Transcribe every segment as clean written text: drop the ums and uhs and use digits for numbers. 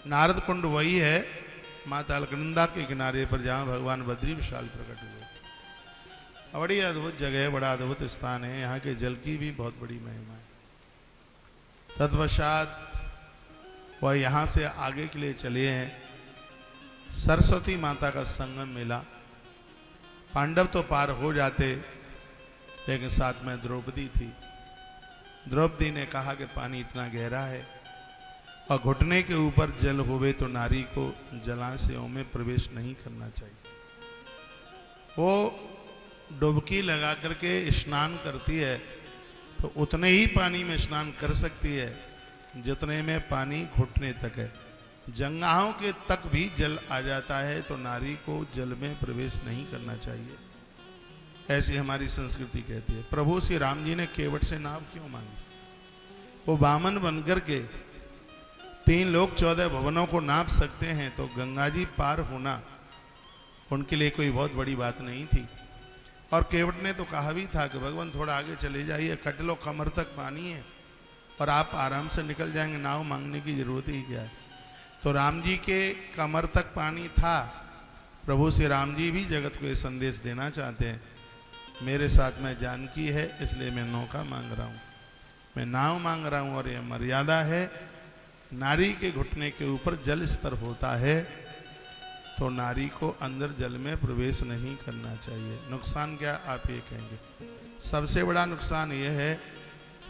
नारद कुंड वही है माता अलकनंदा के किनारे पर जहाँ भगवान बद्री विशाल प्रकट हुए। बड़ी अद्भुत जगह है, बड़ा अद्भुत स्थान है। यहाँ के जल की भी बहुत बड़ी महिमा है। तत्पश्चात वह यहाँ से आगे के लिए चले हैं। सरस्वती माता का संगम मिला। पांडव तो पार हो जाते, लेकिन साथ में द्रौपदी थी। द्रौपदी ने कहा कि पानी इतना गहरा है और घुटने के ऊपर जल होवे तो नारी को जलाशयों में प्रवेश नहीं करना चाहिए। वो डुबकी लगा करके स्नान करती है तो उतने ही पानी में स्नान कर सकती है जितने में पानी घुटने तक है। जंघाओं के तक भी जल आ जाता है तो नारी को जल में प्रवेश नहीं करना चाहिए, ऐसी हमारी संस्कृति कहती है। प्रभु श्री राम जी ने केवट से नाव क्यों मांगी? वो वामन बनकर के 3 लोक 14 भवनों को नाप सकते हैं, तो गंगा जी पार होना उनके लिए कोई बहुत बड़ी बात नहीं थी। और केवट ने तो कहा भी था कि भगवान थोड़ा आगे चले जाइए, कट लो, कमर तक पानी है और आप आराम से निकल जाएंगे, नाव मांगने की जरूरत ही क्या है। तो राम जी के कमर तक पानी था। प्रभु श्री राम जी भी जगत को ये संदेश देना चाहते हैं, मेरे साथ में जानकी है इसलिए मैं नौका मांग रहा हूँ, मैं नाव मांग रहा हूँ। और यह मर्यादा है, नारी के घुटने के ऊपर जल स्तर होता है तो नारी को अंदर जल में प्रवेश नहीं करना चाहिए। नुकसान क्या आप ये कहेंगे? सबसे बड़ा नुकसान यह है,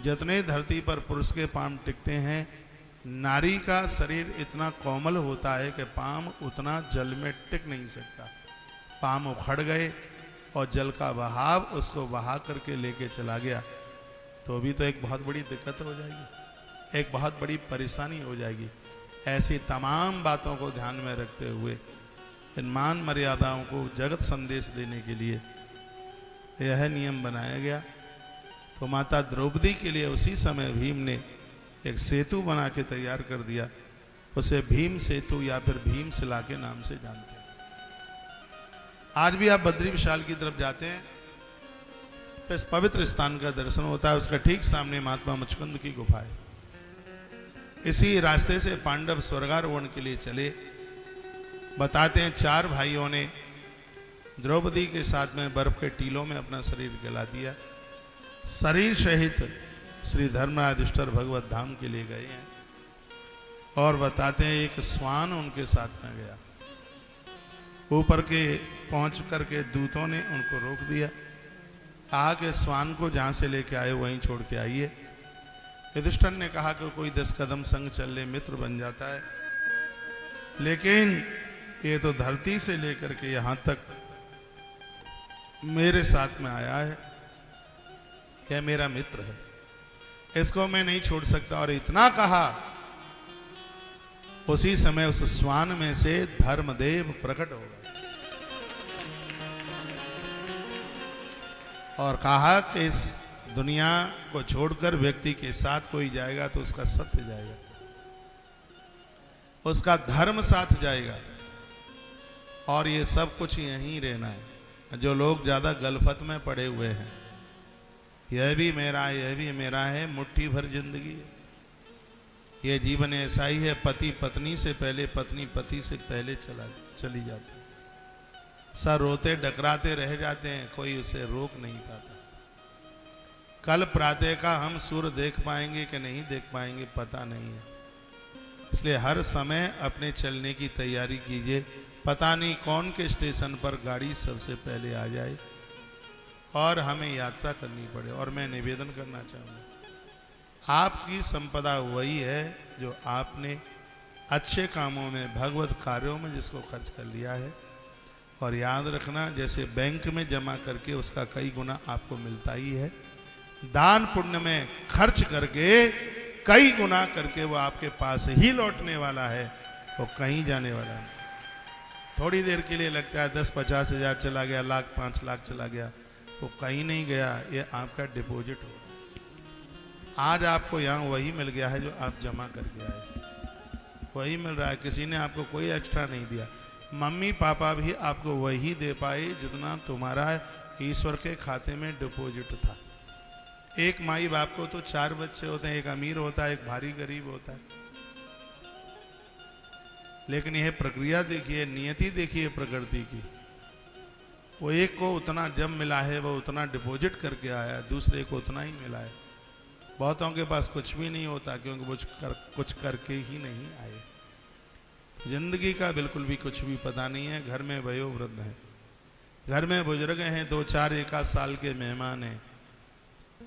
जितने धरती पर पुरुष के पांव टिकते हैं, नारी का शरीर इतना कोमल होता है कि पांव उतना जल में टिक नहीं सकता। पांव उखड़ गए और जल का बहाव उसको बहा करके लेके चला गया तो भी तो एक बहुत बड़ी दिक्कत हो जाएगी, एक बहुत बड़ी परेशानी हो जाएगी। ऐसी तमाम बातों को ध्यान में रखते हुए इन मान मर्यादाओं को जगत संदेश देने के लिए यह नियम बनाया गया। तो माता द्रौपदी के लिए उसी समय भीम ने एक सेतु बना के तैयार कर दिया। उसे भीम सेतु या फिर भीम शिला के नाम से जानते हैं। आज भी आप बद्री विशाल की तरफ जाते हैं तो इस पवित्र स्थान का दर्शन होता है। उसका ठीक सामने महात्मा मुचकुंद की गुफा है। इसी रास्ते से पांडव स्वर्गारोहण के लिए चले। बताते हैं 4 भाइयों ने द्रौपदी के साथ में बर्फ के टीलों में अपना शरीर गला दिया। शरीर सहित श्री धर्मराज युधिष्ठिर भगवत धाम के लिए गए हैं। और बताते हैं एक श्वान उनके साथ में गया। ऊपर के पहुंच करके दूतों ने उनको रोक दिया, कहा कि श्वान को जहां से लेके आए वहीं छोड़ के आइए। युधिष्ठिर ने कहा कि कोई 10 कदम संग चल ले मित्र बन जाता है, लेकिन ये तो धरती से लेकर के यहां तक मेरे साथ में आया है, यह मेरा मित्र है, इसको मैं नहीं छोड़ सकता। और इतना कहा, उसी समय उस श्वान में से धर्मदेव प्रकट हो गए और कहा कि इस दुनिया को छोड़कर व्यक्ति के साथ कोई जाएगा तो उसका सत्य जाएगा, उसका धर्म साथ जाएगा और ये सब कुछ यहीं रहना है। जो लोग ज्यादा गलफत में पड़े हुए हैं, यह भी मेरा है, यह भी मेरा है, मुट्ठी भर जिंदगी है। यह जीवन ऐसा ही है, पति पत्नी से पहले, पत्नी पति से पहले चली जाती है। सब रोते डकराते रह जाते हैं, कोई उसे रोक नहीं पाता। कल प्रातः का हम सूर्य देख पाएंगे कि नहीं देख पाएंगे पता नहीं है। इसलिए हर समय अपने चलने की तैयारी कीजिए। पता नहीं कौन के स्टेशन पर गाड़ी सबसे पहले आ जाए और हमें यात्रा करनी पड़े। और मैं निवेदन करना चाहूँगा, आपकी संपदा वही है जो आपने अच्छे कामों में, भगवत कार्यों में जिसको खर्च कर लिया है। और याद रखना, जैसे बैंक में जमा करके उसका कई गुना आपको मिलता ही है, दान पुण्य में खर्च करके कई गुना करके वो आपके पास ही लौटने वाला है, वो कहीं जाने वाला नहीं। थोड़ी देर के लिए लगता है 10-50 हजार चला गया, लाख 5 लाख चला गया, वो कहीं नहीं गया, ये आपका डिपॉजिट हो। आज आपको यहाँ वही मिल गया है जो आप जमा करके आए, वही मिल रहा है। किसी ने आपको कोई एक्स्ट्रा नहीं दिया। मम्मी पापा भी आपको वही दे पाए जितना तुम्हारा ईश्वर के खाते में डिपॉजिट था। एक माई बाप को तो 4 बच्चे होते हैं, एक अमीर होता है, एक भारी गरीब होता है। लेकिन यह प्रक्रिया देखिए, नियति देखिए प्रकृति की। वो एक को उतना जब मिला है वो उतना डिपॉजिट करके आया, दूसरे को उतना ही मिला है। बहुतों के पास कुछ भी नहीं होता क्योंकि वो कुछ करके ही नहीं आए। जिंदगी का बिल्कुल भी कुछ भी पता नहीं है। घर में वयोवृद्ध हैं, घर में बुजुर्ग हैं, 2-4 1 साल के मेहमान हैं,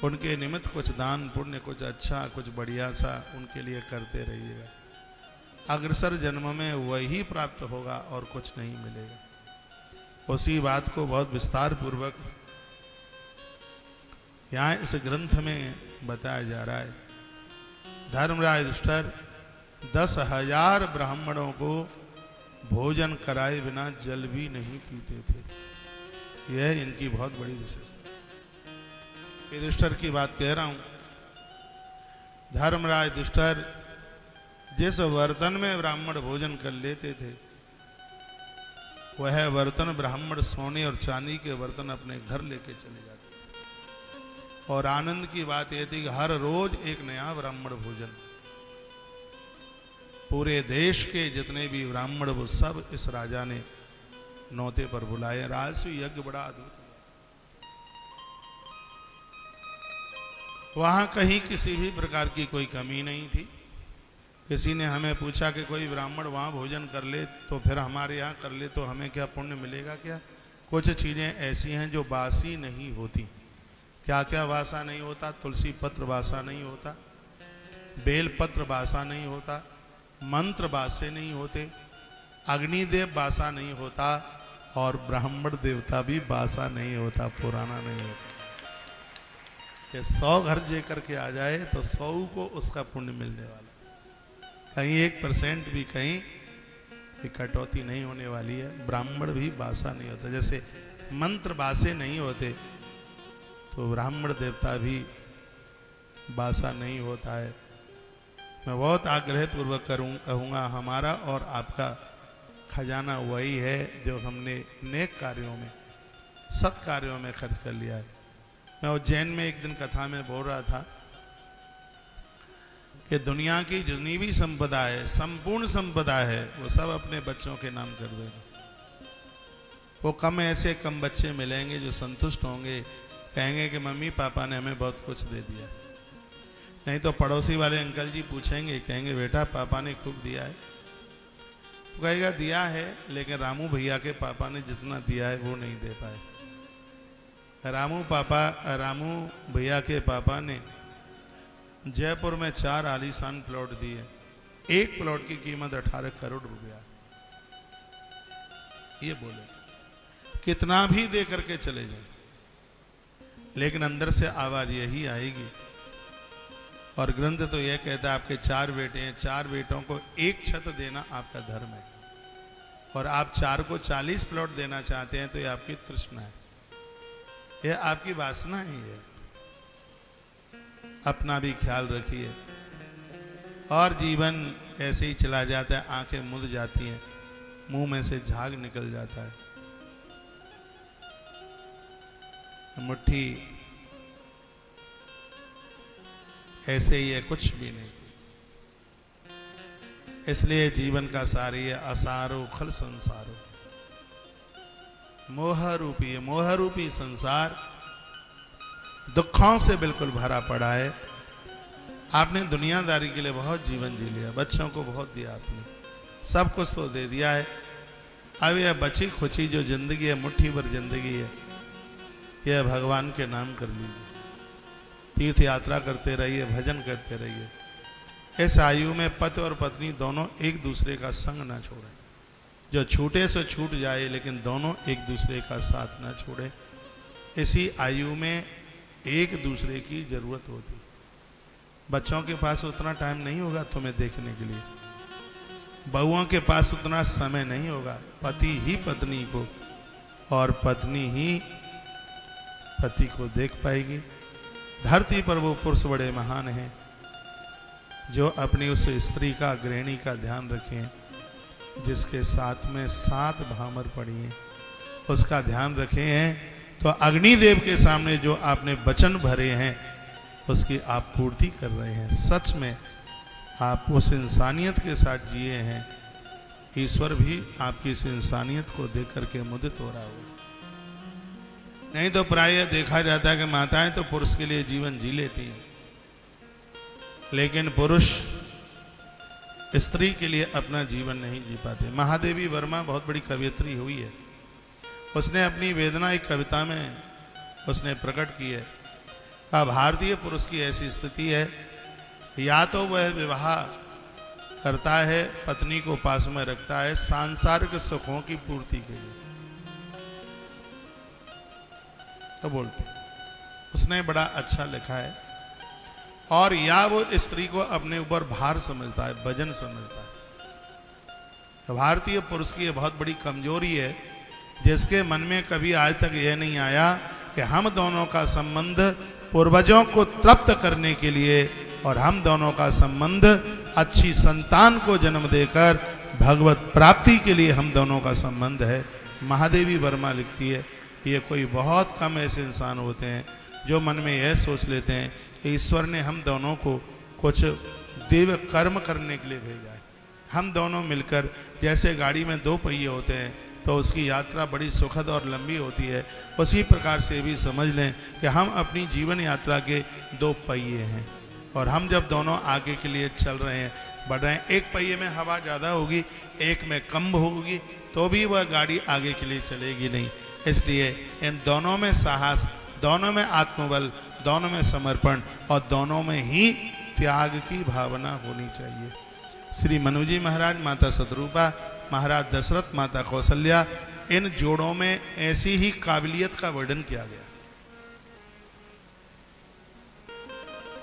उनके निमित्त कुछ दान पुण्य, कुछ अच्छा, कुछ बढ़िया सा उनके लिए करते रहिएगा। अग्रसर जन्म में वही प्राप्त होगा और कुछ नहीं मिलेगा। उसी बात को बहुत विस्तार पूर्वक यहाँ इस ग्रंथ में बताया जा रहा है। धर्मराज युधिष्ठिर 10,000 ब्राह्मणों को भोजन कराए बिना जल भी नहीं पीते थे। यह इनकी बहुत बड़ी विशेषता। युधिष्ठिर की बात कह रहा हूं। धर्मराज युधिष्ठिर जिस बर्तन में ब्राह्मण भोजन कर लेते थे, वह बर्तन ब्राह्मण सोने और चांदी के बर्तन अपने घर लेके चले जाते थे। और आनंद की बात यह थी कि हर रोज एक नया ब्राह्मण भोजन। पूरे देश के जितने भी ब्राह्मण वो सब इस राजा ने नौते पर बुलाए। राजस्व यज्ञ बड़ा अद्भुत। वहां कहीं किसी भी प्रकार की कोई कमी नहीं थी। किसी ने हमें पूछा कि कोई ब्राह्मण वहां भोजन कर ले तो फिर हमारे यहाँ कर ले तो हमें क्या पुण्य मिलेगा क्या? कुछ चीजें ऐसी हैं जो बासी नहीं होती। क्या क्या बासा नहीं होता? तुलसी पत्र बासा नहीं होता, बेल पत्र बासा नहीं होता, मंत्र बासे नहीं होते, अग्निदेव बासा नहीं होता और ब्राह्मण देवता भी बासा नहीं होता, पुराना नहीं होता। कि 100 घर जे करके आ जाए तो 100 को उसका पुण्य मिलने वाला। कहीं 1% भी कहीं कटौती नहीं होने वाली है। ब्राह्मण भी बासा नहीं होता। जैसे मंत्र बासे नहीं होते तो ब्राह्मण देवता भी बासा नहीं होता है। मैं बहुत आग्रह पूर्वक कहूँगा, हमारा और आपका खजाना वही है जो हमने नेक कार्यों में, सत् कार्यों में खर्च कर लिया है। मैं उज्जैन में एक दिन कथा में बोल रहा था कि दुनिया की जितनी भी संपदा है, संपूर्ण संपदा है, वो सब अपने बच्चों के नाम कर देना। वो कम ऐसे कम बच्चे मिलेंगे जो संतुष्ट होंगे, कहेंगे कि मम्मी पापा ने हमें बहुत कुछ दे दिया। नहीं तो पड़ोसी वाले अंकल जी पूछेंगे, कहेंगे बेटा पापा ने खूब दिया है। तो कहेगा दिया है, लेकिन रामू भैया के पापा ने जितना दिया है वो नहीं दे पाए। रामू भैया के पापा ने जयपुर में 4 आलीशान प्लॉट दिए। एक प्लॉट की कीमत 18 करोड़ रुपया। ये बोले कितना भी दे करके चले जाए, लेकिन अंदर से आवाज यही आएगी। और ग्रंथ तो यह कहता है आपके 4 बेटे हैं, 4 बेटों को एक छत देना आपका धर्म है। और आप 4 को 40 प्लॉट देना चाहते हैं तो यह आपकी तृष्णा है, यह आपकी वासना ही है। अपना भी ख्याल रखिए। और जीवन ऐसे ही चला जाता है, आंखें मुद जाती हैं, मुंह में से झाग निकल जाता है। मुट्ठी ऐसे ही है, कुछ भी नहीं। इसलिए जीवन का सार ये असारो खल संसारो, मोह रूपी संसार दुखों से बिल्कुल भरा पड़ा है। आपने दुनियादारी के लिए बहुत जीवन जी लिया, बच्चों को बहुत दिया, आपने सब कुछ तो दे दिया है। अब यह बची खुची जो जिंदगी है, मुट्ठी भर जिंदगी है, यह भगवान के नाम कर लीजिए। तीर्थ यात्रा करते रहिए, भजन करते रहिए। इस आयु में पति और पत्नी दोनों एक दूसरे का संग ना छोड़ें। जो छूटे से छूट जाए, लेकिन दोनों एक दूसरे का साथ ना छोड़े। इसी आयु में एक दूसरे की जरूरत होती। बच्चों के पास उतना टाइम नहीं होगा तुम्हें देखने के लिए, बहुओं के पास उतना समय नहीं होगा। पति ही पत्नी को और पत्नी ही पति को देख पाएगी। धरती पर वो पुरुष बड़े महान हैं जो अपनी उस स्त्री का, गृहिणी का ध्यान रखें, जिसके साथ में 7 भामर पड़ी हैं, उसका ध्यान रखे हैं। तो अग्निदेव के सामने जो आपने वचन भरे हैं उसकी आप पूर्ति कर रहे हैं। सच में आप उस इंसानियत के साथ जिए हैं ईश्वर भी आपकी इस इंसानियत को देख करके मुदित हो रहा होगा। नहीं तो प्रायः देखा जाता है कि माताएं तो पुरुष के लिए जीवन जी लेती हैं, लेकिन पुरुष स्त्री के लिए अपना जीवन नहीं जी पाते। महादेवी वर्मा बहुत बड़ी कवयित्री हुई है। उसने अपनी वेदना एक कविता में उसने प्रकट की है। भारतीय पुरुष की ऐसी स्थिति है, या तो वह विवाह करता है, पत्नी को पास में रखता है सांसारिक सुखों की पूर्ति के लिए, तो बोलते उसने बड़ा अच्छा लिखा है, और या वो स्त्री को अपने ऊपर भार समझता है, वजन समझता है। भारतीय पुरुष की यह बहुत बड़ी कमजोरी है, जिसके मन में कभी आज तक यह नहीं आया कि हम दोनों का संबंध पूर्वजों को तृप्त करने के लिए और हम दोनों का संबंध अच्छी संतान को जन्म देकर भगवत प्राप्ति के लिए हम दोनों का संबंध है। महादेवी वर्मा लिखती है, ये कोई बहुत कम ऐसे इंसान होते हैं जो मन में यह सोच लेते हैं कि ईश्वर ने हम दोनों को कुछ देव कर्म करने के लिए भेजा है। हम दोनों मिलकर, जैसे गाड़ी में दो पहिए होते हैं तो उसकी यात्रा बड़ी सुखद और लंबी होती है, उसी प्रकार से भी समझ लें कि हम अपनी जीवन यात्रा के दो पहिए हैं, और हम जब दोनों आगे के लिए चल रहे हैं, बढ़ रहे हैं, एक पहिए में हवा ज़्यादा होगी, एक में कम होगी, तो भी वह गाड़ी आगे के लिए चलेगी नहीं। इसलिए इन दोनों में साहस, दोनों में आत्मबल, दोनों में समर्पण और दोनों में ही त्याग की भावना होनी चाहिए। श्री मनु जी महाराज, माता सतरूपा, महाराज दशरथ, माता कौशल्या, इन जोड़ों में ऐसी ही काबिलियत का वर्णन किया गया।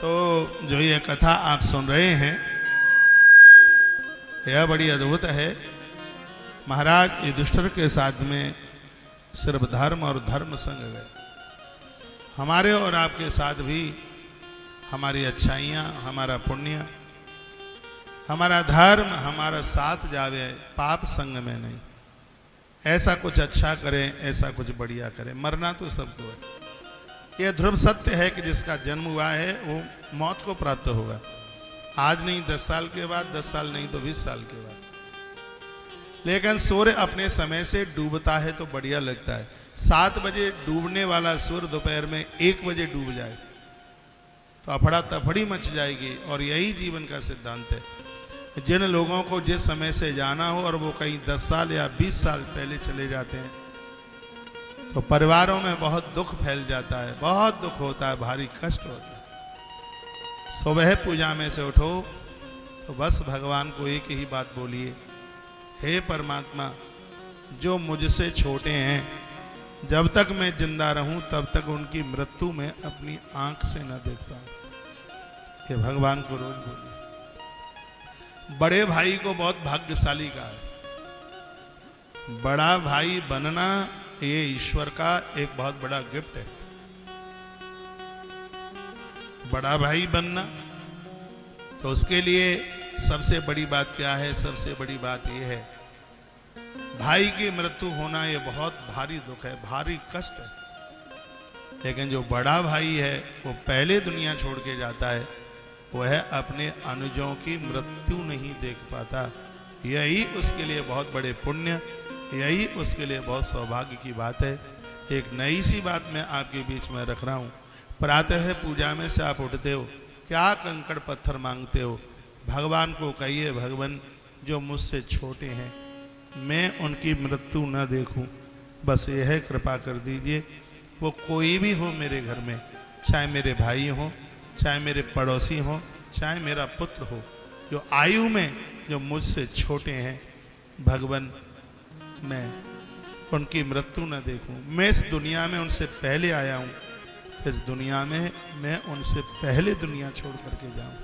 तो जो ये कथा आप सुन रहे हैं, यह बड़ी अद्भुत है। महाराज युधिष्ठिर के साथ में सिर्फ धर्म और धर्म संग गए। हमारे और आपके साथ भी हमारी अच्छाइयाँ, हमारा पुण्य, हमारा धर्म हमारा साथ जावे, पाप संग में नहीं। ऐसा कुछ अच्छा करें, ऐसा कुछ बढ़िया करें, मरना तो सबको है। यह ध्रुव सत्य है कि जिसका जन्म हुआ है वो मौत को प्राप्त होगा। आज नहीं 10 साल के बाद, 10 साल नहीं तो 20 साल के बाद। लेकिन सूर्य अपने समय से डूबता है तो बढ़िया लगता है। 7 बजे डूबने वाला सूर्य दोपहर में 1 बजे डूब जाए तो अफड़ा तफड़ी मच जाएगी। और यही जीवन का सिद्धांत है। जिन लोगों को जिस समय से जाना हो और वो कहीं 10 साल या 20 साल पहले चले जाते हैं, तो परिवारों में बहुत दुख फैल जाता है, बहुत दुख होता है, भारी कष्ट होता है। सुबह पूजा में से उठो तो बस भगवान को एक ही बात बोलिए, हे परमात्मा, जो मुझसे छोटे हैं, जब तक मैं जिंदा रहूं तब तक उनकी मृत्यु में अपनी आंख से न देख पाऊं। ये भगवान को रोज बोलिए। बड़े भाई को बहुत भाग्यशाली कहा है। बड़ा भाई बनना ये ईश्वर का एक बहुत बड़ा गिफ्ट है। बड़ा भाई बनना, तो उसके लिए सबसे बड़ी बात क्या है? सबसे बड़ी बात यह है, भाई की मृत्यु होना ये बहुत भारी दुख है, भारी कष्ट है। लेकिन जो बड़ा भाई है वो पहले दुनिया छोड़ के जाता है, वह अपने अनुजों की मृत्यु नहीं देख पाता। यही उसके लिए बहुत बड़े पुण्य, यही उसके लिए बहुत सौभाग्य की बात है। एक नई सी बात मैं आपके बीच में रख रहा हूँ। प्रातः पूजा में से आप उठते हो, क्या कंकड़ पत्थर मांगते हो? भगवान को कहिए, भगवान जो मुझसे छोटे हैं मैं उनकी मृत्यु न देखूं, बस यह कृपा कर दीजिए। वो कोई भी हो मेरे घर में, चाहे मेरे भाई हो, चाहे मेरे पड़ोसी हो, चाहे मेरा पुत्र हो, जो आयु में जो मुझसे छोटे हैं, भगवान मैं उनकी मृत्यु न देखूं। मैं इस दुनिया में उनसे पहले आया हूं, इस दुनिया में मैं उनसे पहले दुनिया छोड़ करके जाऊं।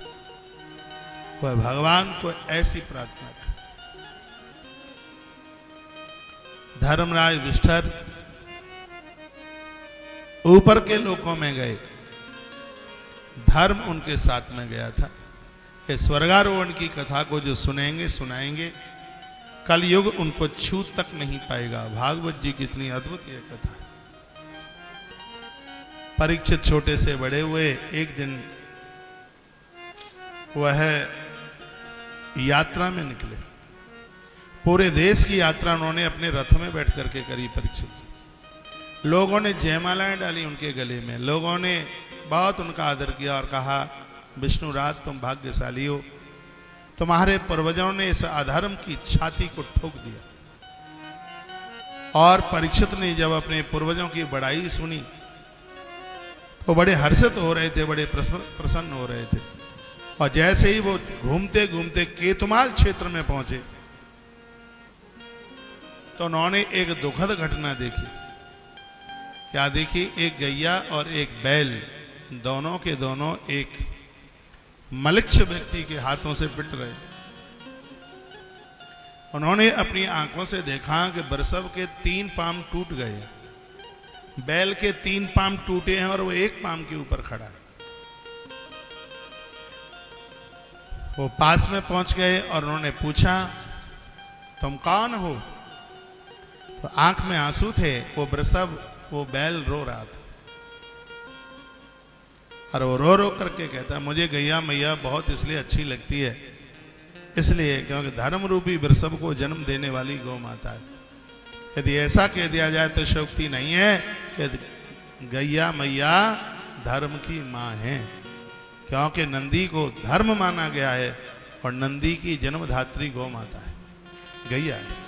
वह भगवान को ऐसी प्रार्थना कर। धर्मराज युधिष्ठिर ऊपर के लोकों में गए, धर्म उनके साथ में गया था। ये स्वर्गारोहण की कथा को जो सुनेंगे सुनाएंगे, कल युग उनको छू तक नहीं पाएगा। भागवत जी की इतनी अद्भुत यह कथा। परीक्षित छोटे से बड़े हुए, एक दिन वह यात्रा में निकले। पूरे देश की यात्रा उन्होंने अपने रथ में बैठ करके करी परीक्षित। लोगों ने जयमालाएं डाली उनके गले में, लोगों ने बहुत उनका आदर किया और कहा विष्णुराज तुम भाग्यशाली हो, तुम्हारे पूर्वजों ने इस अधर्म की छाती को ठोक दिया। और परीक्षित ने जब अपने पूर्वजों की बड़ाई सुनी तो बड़े हर्षित हो रहे थे, बड़े प्रसन्न हो रहे थे। और जैसे ही वो घूमते घूमते केतुमाल क्षेत्र में पहुंचे तो उन्होंने एक दुखद घटना देखी। क्या देखी? एक गैया और एक बैल दोनों के दोनों एक मलिक्ष व्यक्ति के हाथों से पिट रहे। उन्होंने अपनी आंखों से देखा कि बरसब के 3 पांव टूट गए, बैल के 3 पांव टूटे हैं और वो 1 पांव के ऊपर खड़ा है। वो पास में पहुंच गए और उन्होंने पूछा तुम कौन हो? तो आंख में आंसू थे। वो बरसब, वो बैल रो रहा था और वो रो रो करके कहता मुझे गैया मैया बहुत इसलिए अच्छी लगती है, इसलिए क्योंकि धर्म रूपी बरसब को जन्म देने वाली गौ माता है। यदि ऐसा कह दिया जाए तो शोक्ति नहीं है कि गैया मैया धर्म की मां है, क्योंकि नंदी को धर्म माना गया है और नंदी की जन्मधात्री गौ माता है, गैया है।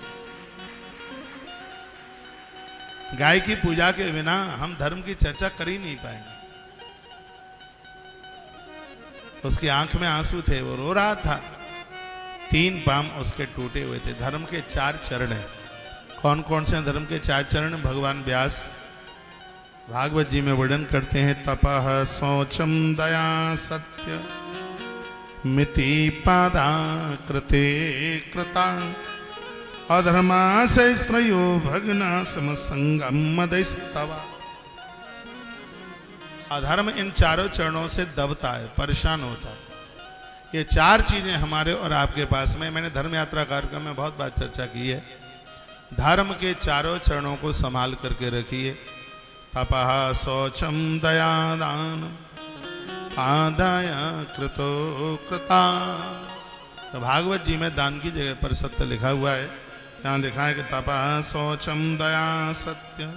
गाय की पूजा के बिना हम धर्म की चर्चा कर ही नहीं पाएंगे। उसकी आंख में आंसू थे, वो रो रहा था। 3 पांव उसके टूटे हुए थे। धर्म के 4 चरण हैं। कौन कौन से धर्म के 4 चरण? भगवान व्यास भागवत जी में वर्णन करते हैं। तपः शौचम दया सत्य मिति पादा कृते कृता अधर्मा से स्त्रयो भगना समसंगम मदस्तवा। अधर्म इन 4 चरणों से दबता है, परेशान होता है। ये 4 चीजें हमारे और आपके पास में, मैंने धर्म यात्रा कार्यक्रम में बहुत बार चर्चा की है। धर्म के 4 चरणों को संभाल करके रखिए। तपः शौचम दया दान आदाय कृतो कृता। तो भागवत जी में दान की जगह पर सत्य लिखा हुआ है। यहाँ लिखा है कि तपः शौचम दया सत्य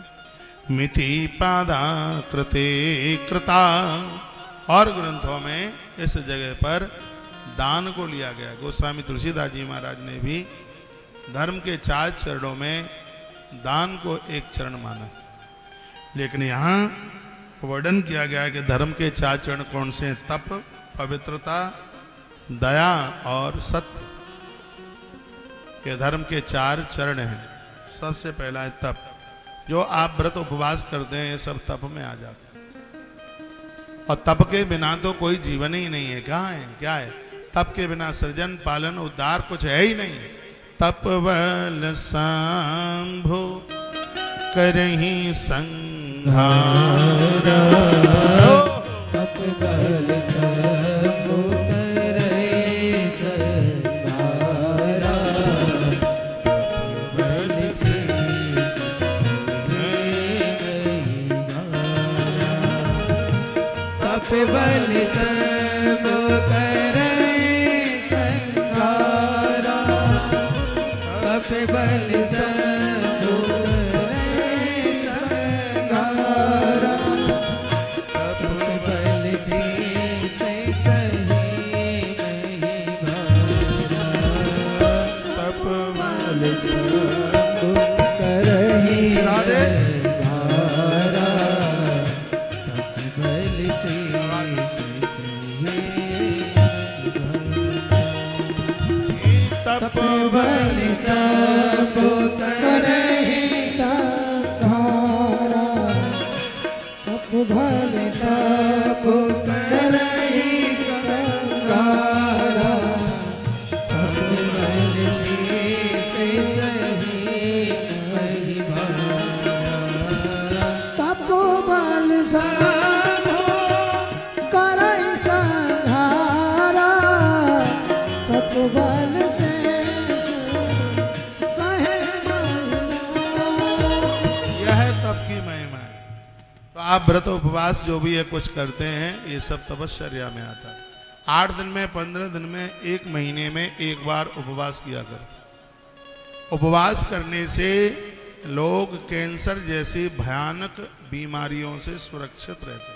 मिति पादा कृते कृता। और ग्रंथों में इस जगह पर दान को लिया गया। गोस्वामी तुलसीदास जी महाराज ने भी धर्म के 4 चरणों में दान को एक चरण माना, लेकिन यहाँ वर्णन किया गया है कि धर्म के 4 चरण कौन से हैं? तप, पवित्रता, दया और सत्य। ये धर्म के 4 चरण हैं। सबसे पहला है तप। जो आप व्रत उपवास करते हैं ये सब तप में आ जाते हैं। और तप के बिना तो कोई जीवन ही नहीं है। कहाँ है? क्या है? तप के बिना सृजन पालन उद्धार कुछ है ही नहीं। तप बल सांभो करहि संहार। तप बल सांभो करहि संहार। तप बल से तप बल सांभो करहि संहार। तप बल सांभो करहि संहार। तप बल से सही नहीं भारा। तप बल सांभो करहि संहारा। तप बल से तप बल सांभो करहि संहारा। तप बल सांभो करहि संहारा। तप बल से सही नहीं भारा। तप बल सांभो करहि संहारा। तप बल से यह तप की महिमा है। तो आप व्रत उपवास जो भी है कुछ करते हैं ये सब तपश्चर्या में आता है। 8 दिन में, 15 दिन में, 1 महीने में 1 बार उपवास किया कर। उपवास करने से लोग कैंसर जैसी भयानक बीमारियों से सुरक्षित रहते,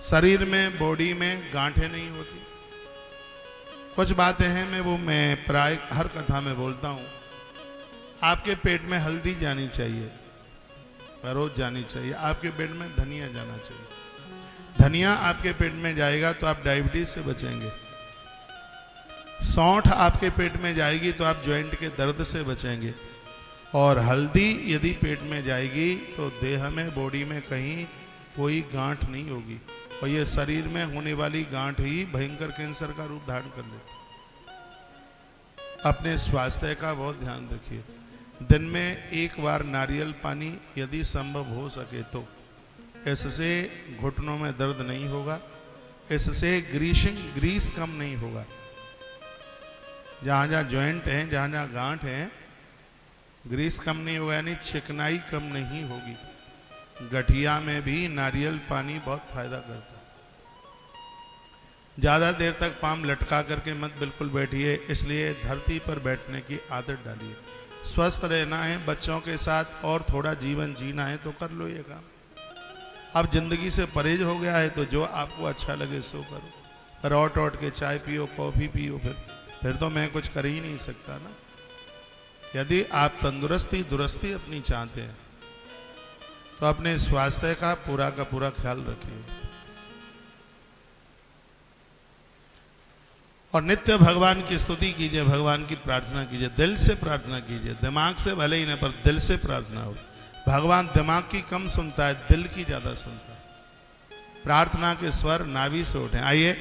शरीर में बॉडी में गांठें नहीं होती। कुछ बातें हैं मैं प्राय हर कथा में बोलता हूं। आपके पेट में हल्दी जानी चाहिए, रोज जानी चाहिए। आपके पेट में धनिया जाना चाहिए। धनिया आपके पेट में जाएगा तो आप डायबिटीज से बचेंगे। सौंठ आपके पेट में जाएगी तो आप जॉइंट के दर्द से बचेंगे। और हल्दी यदि पेट में जाएगी तो देह में बॉडी में कहीं कोई गांठ नहीं होगी, और ये शरीर में होने वाली गांठ ही भयंकर कैंसर का रूप धारण कर लेती। अपने स्वास्थ्य का बहुत ध्यान रखिए। दिन में एक बार नारियल पानी यदि संभव हो सके तो, इससे घुटनों में दर्द नहीं होगा, इससे ग्रीस कम नहीं होगा। जहाँ जहाँ जॉइंट हैं, जहाँ जहाँ गांठ हैं, ग्रीस कम नहीं होगा, यानी चिकनाई कम नहीं होगी। गठिया में भी नारियल पानी बहुत फायदा करता है। ज़्यादा देर तक पाम लटका करके मत बिल्कुल बैठिए, इसलिए धरती पर बैठने की आदत डालिए। स्वस्थ रहना है, बच्चों के साथ और थोड़ा जीवन जीना है तो कर लो ये काम। अब जिंदगी से परहेज हो गया है तो जो आपको अच्छा लगे सो करो। रौट के चाय पियो, कॉफ़ी पियो, फिर तो मैं कुछ कर ही नहीं सकता ना। यदि आप तंदुरुस्ती दुरुस्ती अपनी चाहते हैं तो अपने स्वास्थ्य का पूरा ख्याल रखिए। और नित्य भगवान की स्तुति कीजिए, भगवान की प्रार्थना कीजिए, दिल से प्रार्थना कीजिए। दिमाग से भले ही नहीं, पर दिल से प्रार्थना हो। भगवान दिमाग की कम सुनता है, दिल की ज्यादा सुनता है। प्रार्थना के स्वर नाभि से उठे। आइए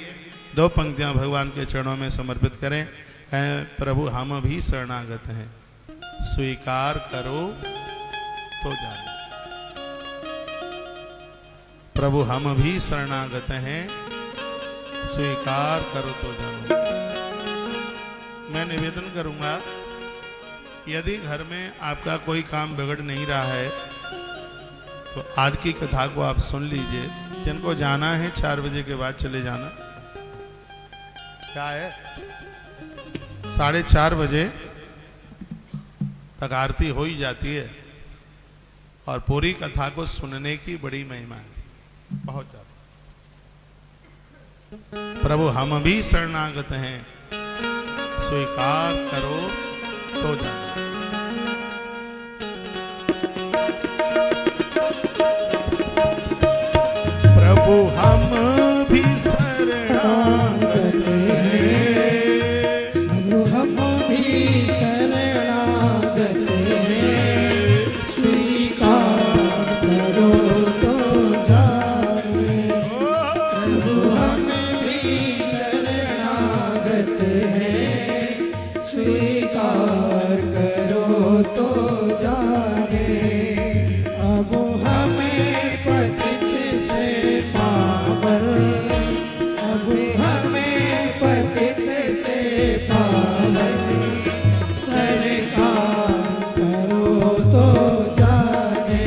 2 पंक्तियां भगवान के चरणों में समर्पित करें। कहें, प्रभु हम भी शरणागत हैं, स्वीकार करो तो जानो। प्रभु हम भी शरणागत हैं, स्वीकार करो तो जानो। मैं निवेदन करूंगा, यदि घर में आपका कोई काम बिगड़ नहीं रहा है तो आज की कथा को आप सुन लीजिए। जिनको जाना है 4 बजे के बाद चले जाना। क्या है, 4:30 बजे तक आरती हो ही जाती है और पूरी कथा को सुनने की बड़ी महिमा है, बहुत ज्यादा। प्रभु हम भी शरणागत हैं, स्वीकार करो तो जानो। प्रभु हम भी शरणागत हैं, प्रभु हम भी शरणागत हैं, स्वीकार करो तो जाने। प्रभु हम भी शरणागत हैं, स्वीकार करो तो जाने। अब हमें पतित से पावन, अब हमें पतित से पावन, सरकार करो तो जाने।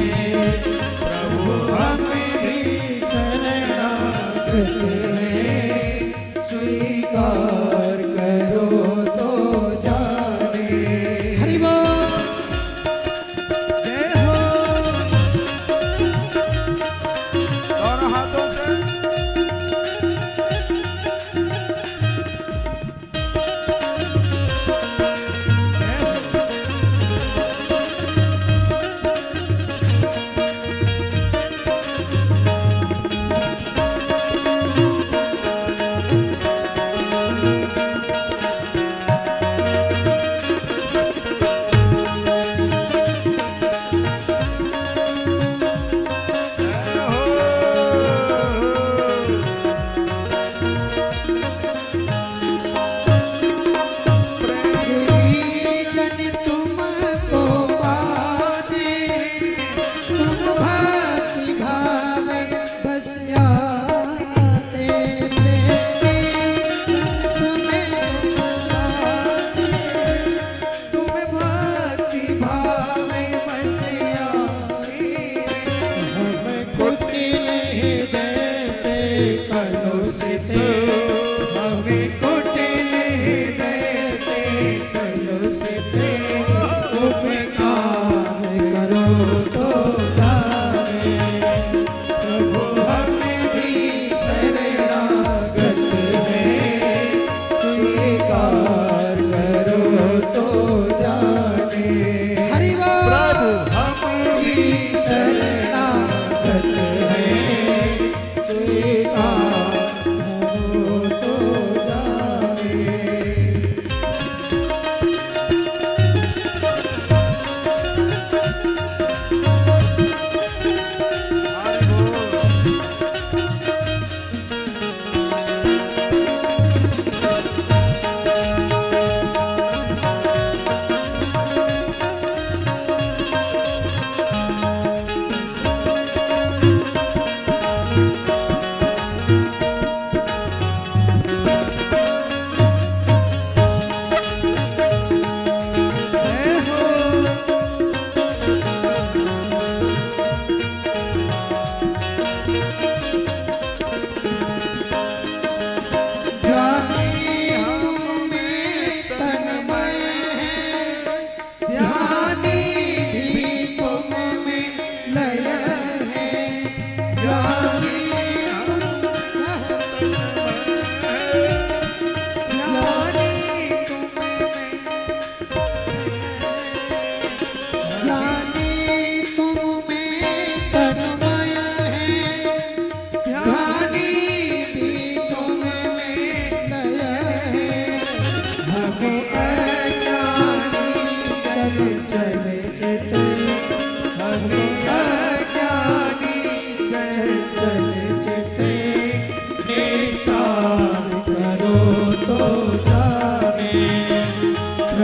प्रभु हमें भी शरणागत हैं, स्वीकार करो तो जाने। हरि बोल।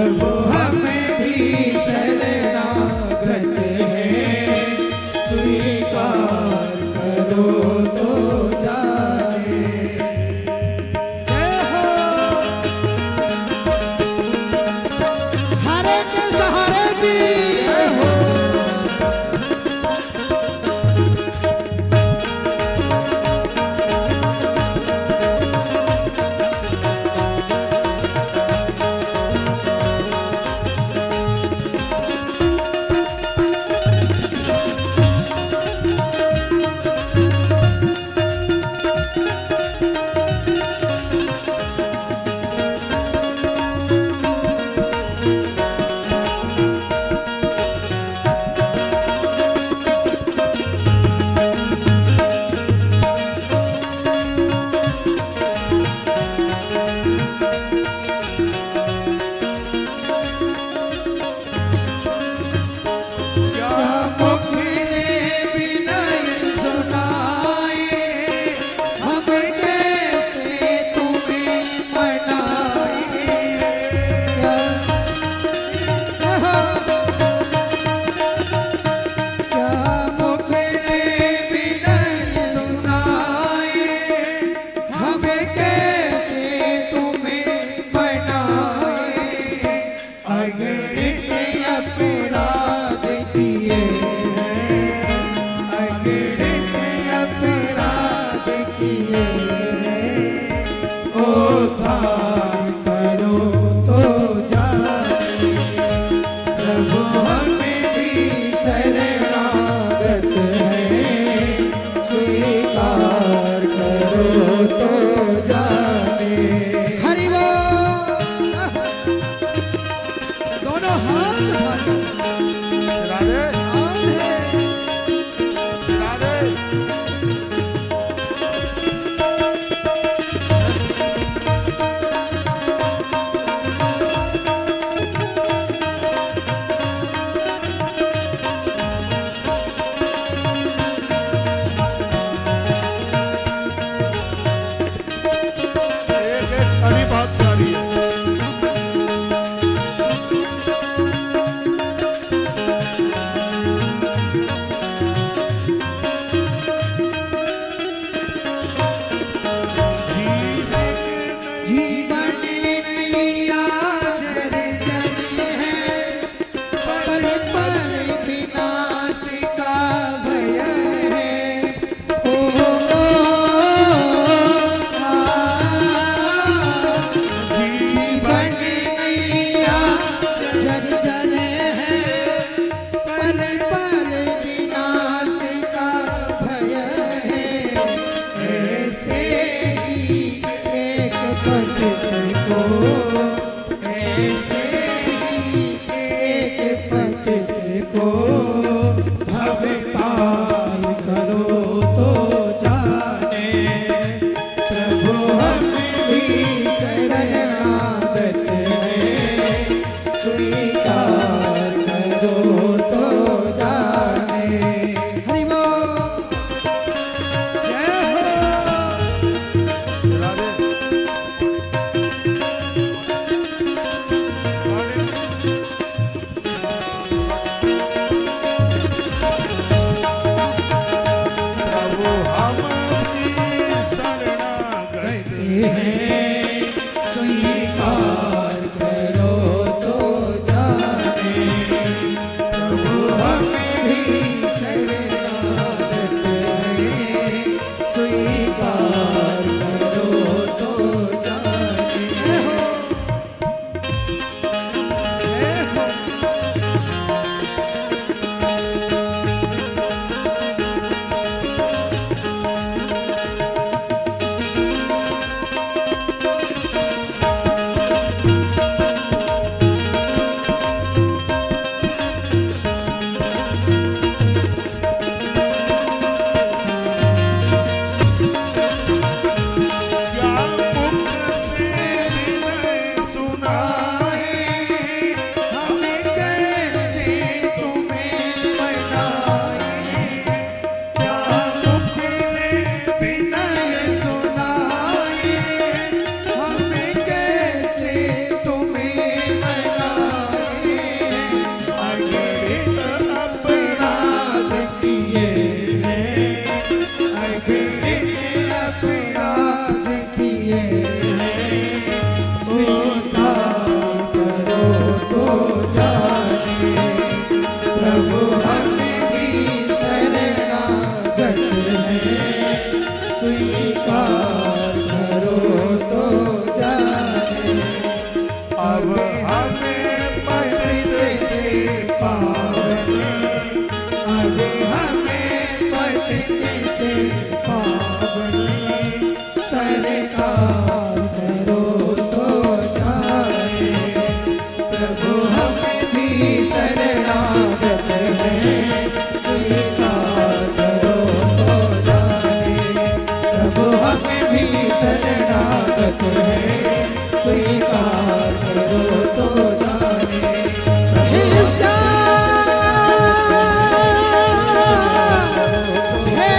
प्रभु हमें भी शरणागत हैं, स्वीकार करो तो जाने। जय हो हरे के सहारे दी। जय हो उद्धार करो तो जाने। प्रभु हमें भी शरणागत हैं, स्वीकार करो तो जाने। हरि बोल। दोनों हाथ उठाकर राधे राधे राधे एक एक कड़ी बहुत प्यारी है। प्रभु हमें भी शरणागत हैं, स्वीकार करो तो जाने। प्रभु हमें भी शरणागत हैं, स्वीकार करो तो जाने। हे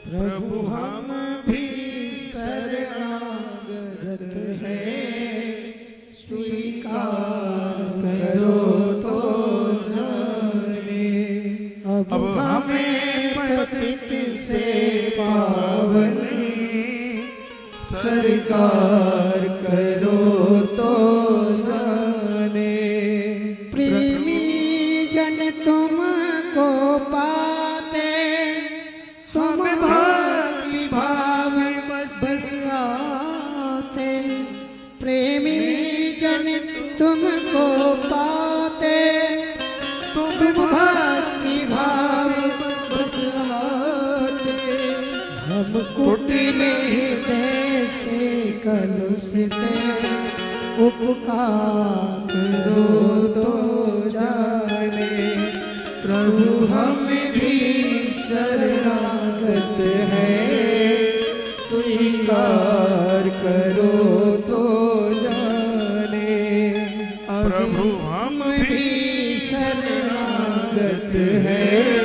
प्रभु हम भी शरणागत हैं, स्वीकार करो तो जाने। अब हमें पतित से पावन सरकार करो तो जाने। प्रेमी जन तुमको पाते, तुम भक्ति भाव बस आते। प्रेमी जन तुमको पाते, तुम भक्ति भाव बस आते। हम कुटिल हृदय से कलुषित, उपकार करो तो जाने। प्रभु हमें भी शरणागत हैं, स्वीकार करो तो जाने। प्रभु हम भी शरणागत हैं,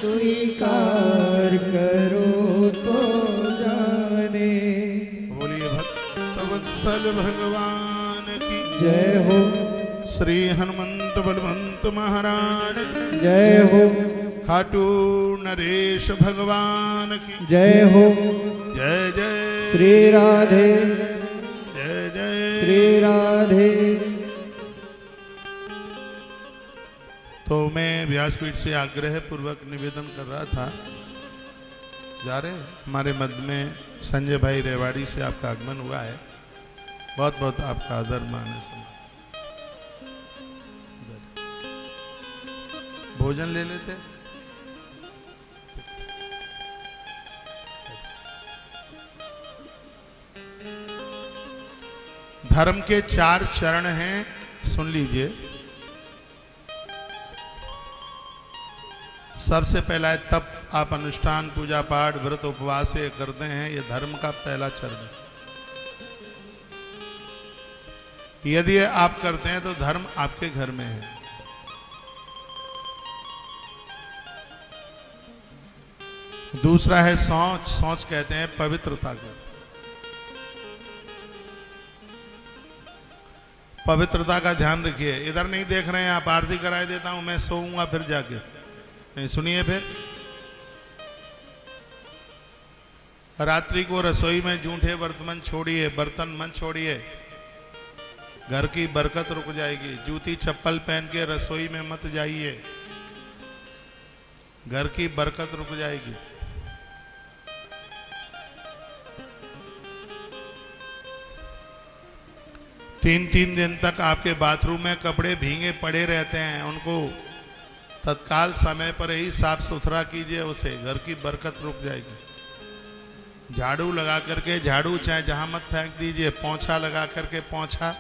स्वीकार करो तो जाने। बोलिए भक्तवत्सल भगवान की जय हो, श्री हनुमंत बलवंत महाराज जय हो, खाटू नरेश भगवान की जय हो। जय जय श्री राधे, जय जय। श्री राधे। तो मैं व्यासपीठ से आग्रह पूर्वक निवेदन कर रहा था, जा रहे हमारे मध्य में संजय भाई रेवाड़ी से आपका आगमन हुआ है। बहुत बहुत आपका आदर मान सम्मान। भोजन ले लेते। धर्म के 4 चरण हैं, सुन लीजिए। सबसे पहला है तप। आप अनुष्ठान पूजा पाठ व्रत उपवास ये करते हैं, ये धर्म का पहला चरण है। यदि ये आप करते हैं तो धर्म आपके घर में है। दूसरा है शौच। शौच कहते हैं पवित्रता को। पवित्रता का ध्यान रखिए। इधर नहीं देख रहे हैं आप, आरती कराए देता हूं मैं, सोऊंगा फिर जाके। नहीं, सुनिए फिर। रात्रि को रसोई में जूठे बर्तन छोड़िए, बर्तन मत छोड़िए, घर की बरकत रुक जाएगी। जूती चप्पल पहन के रसोई में मत जाइए, घर की बरकत रुक जाएगी। तीन दिन तक आपके बाथरूम में कपड़े भीगे पड़े रहते हैं, उनको तत्काल समय पर ही साफ सुथरा कीजिए, उसे घर की बरकत रुक जाएगी। झाड़ू लगा करके झाड़ू चाहे जहां मत फेंक दीजिए, पोंछा लगा करके पोंछा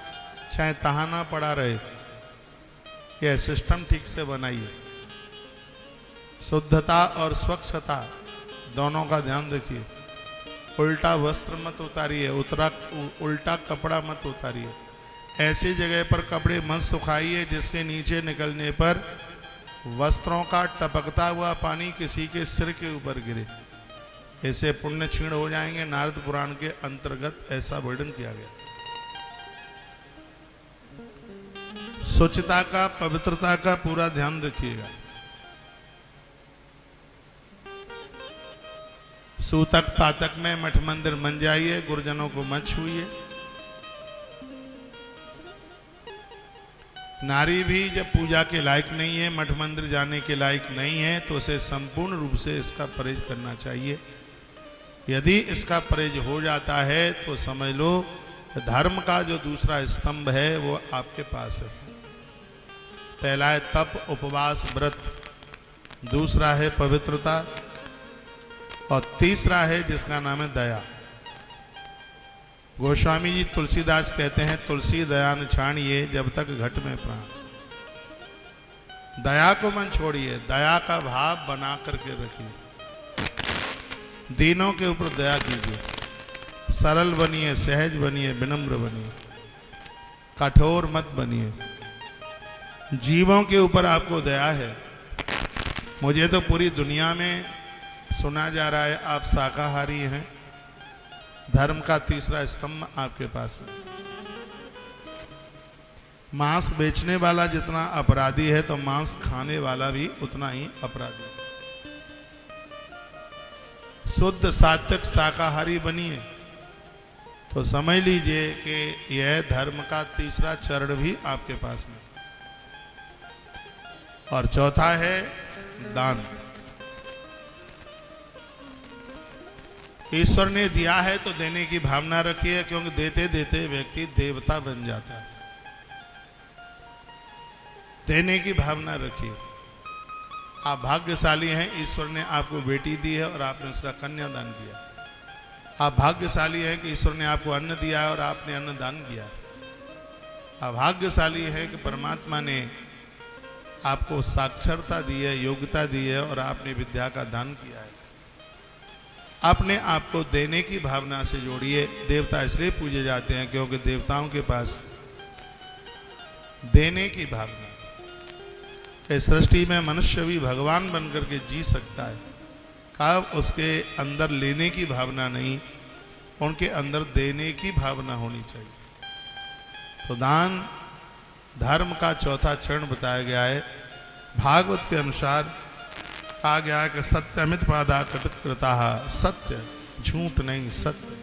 चाहे तहां ना पड़ा रहे। यह सिस्टम ठीक से बनाइए। शुद्धता और स्वच्छता दोनों का ध्यान रखिए। उल्टा वस्त्र मत उतारिए, उल्टा कपड़ा मत उतारिए। ऐसी जगह पर कपड़े मत सुखाइए जिसके नीचे निकलने पर वस्त्रों का टपकता हुआ पानी किसी के सिर के ऊपर गिरे। ऐसे पुण्य क्षीण हो जाएंगे। नारद पुराण के अंतर्गत ऐसा वर्णन किया गया। स्वच्छता का, पवित्रता का पूरा ध्यान रखिएगा। सूतक पातक में मठ मंदिर मन जाइए, गुरुजनों को मत छूइए। नारी भी जब पूजा के लायक नहीं है, मठ मंदिर जाने के लायक नहीं है, तो उसे संपूर्ण रूप से इसका परहेज करना चाहिए। यदि इसका परहेज हो जाता है तो समझ लो धर्म का जो दूसरा स्तंभ है वो आपके पास है। पहला है तप, उपवास, व्रत, दूसरा है पवित्रता और तीसरा है जिसका नाम है दया। गोस्वामी जी तुलसीदास कहते हैं, तुलसी दया न छाड़िए जब तक घट में प्राण। दया को मन छोड़िए, दया का भाव बना करके रखिए। दीनों के ऊपर दया कीजिए, सरल बनिए, सहज बनिए, विनम्र बनिए, कठोर मत बनिए। जीवों के ऊपर आपको दया है। मुझे तो पूरी दुनिया में सुना जा रहा है आप शाकाहारी हैं, धर्म का तीसरा स्तंभ आपके पास है। मांस बेचने वाला जितना अपराधी है तो मांस खाने वाला भी उतना ही अपराधी है। शुद्ध सात्विक शाकाहारी बनिए तो समझ लीजिए कि यह धर्म का तीसरा चरण भी आपके पास में। और चौथा है दान। ईश्वर ने दिया है तो देने की भावना रखिए, क्योंकि देते देते व्यक्ति देवता बन जाता है। देने की भावना रखिए। आप भाग्यशाली हैं, ईश्वर ने आपको बेटी दी है और आपने उसका कन्यादान किया। आप भाग्यशाली हैं कि ईश्वर ने आपको अन्न दिया है और आपने अन्नदान किया। आप भाग्यशाली हैं कि परमात्मा ने आपको साक्षरता दी है, योग्यता दी है और आपने विद्या का दान किया है। अपने आप को देने की भावना से जोड़िए। देवता इसलिए पूजे जाते हैं क्योंकि देवताओं के पास देने की भावना। इस सृष्टि में मनुष्य भी भगवान बनकर के जी सकता है, कब उसके अंदर लेने की भावना नहीं, उनके अंदर देने की भावना होनी चाहिए। तो दान धर्म का चौथा चरण बताया गया है। भागवत के अनुसार कहा गया है कि सत्यमित पादा कृता, सत्य झूठ नहीं, सत्य।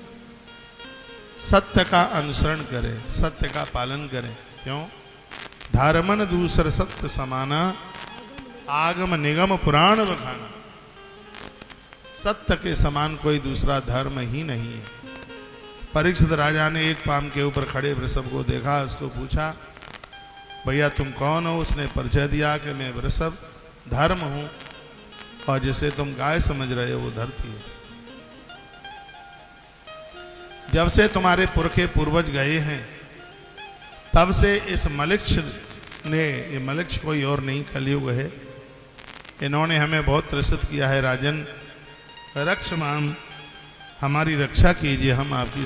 सत्य का अनुसरण करें, सत्य का पालन करें। क्यों? धर्मन दूसर सत्य समाना, आगम निगम पुराण बखाना। सत्य के समान कोई दूसरा धर्म ही नहीं है। परीक्षित राजा ने एक पाम के ऊपर खड़े वृषभ को देखा, उसको पूछा, भैया तुम कौन हो? उसने परिचय दिया कि मैं वृषभ धर्म हूं और जिसे तुम गाय समझ रहे हो वो धरती है। जब से तुम्हारे पुरखे पूर्वज गए हैं तब से इस मलिक्ष ने, ये मलिक्ष कोई और नहीं कलयुग है, इन्होंने हमें बहुत त्रसित किया है। राजन रक्षमान, हमारी रक्षा कीजिए, हम आपकी